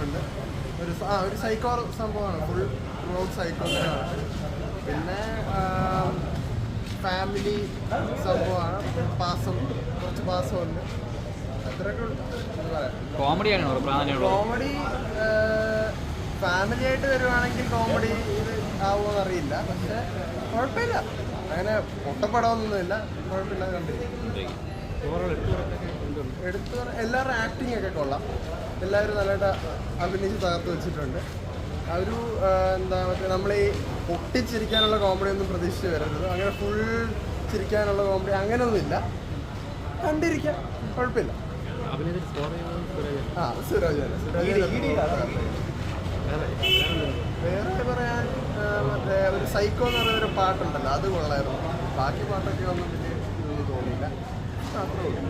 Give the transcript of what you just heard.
ചെയ്തിട്ടുണ്ട്. ഒരു സൈക്കോ സംഭവമാണ്, ഫുൾ സൈക്കോ ആണ്. പിന്നെ ഫാമിലി സംഭവമാണ്, കുറച്ച് പാസമുണ്ട്, അത്രയൊക്കെ ഉള്ളു. കോമഡി ഫാമിലി ആയിട്ട് വരുവാണെങ്കിൽ കോമഡി ഇത് ആവുമോന്ന് അറിയില്ല, പക്ഷെ കുഴപ്പമില്ല, അങ്ങനെ പൊട്ടപ്പടമൊന്നുമില്ല, കുഴപ്പമില്ല, കണ്ടിരിക്കും. എല്ലാവരുടെ ആക്ടിങ് ഒക്കെ കൊള്ളാം, എല്ലാവരും നല്ലതായിട്ട് അഭിനയിച്ച് തകർത്ത് വെച്ചിട്ടുണ്ട്. ഒരു എന്താ മറ്റേ നമ്മൾ ഈ പൊട്ടിച്ചിരിക്കാനുള്ള കോമഡി ഒന്നും പ്രതീക്ഷിച്ച് വരരുത്, അങ്ങനെ ഫുൾ ചിരിക്കാനുള്ള കോമഡി അങ്ങനെയൊന്നുമില്ല, കണ്ടിരിക്കാം, കുഴപ്പമില്ല. വേറെ പറയാൻ മറ്റേ ഒരു സൈക്കോ എന്ന് പറയുന്നൊരു പാട്ടുണ്ടല്ലോ, അത് കൊള്ളായിരുന്നു. ബാക്കി പാട്ടൊക്കെ ഒന്നും വലിയ തോന്നിയില്ല, അത്രേ ഉള്ളൂ.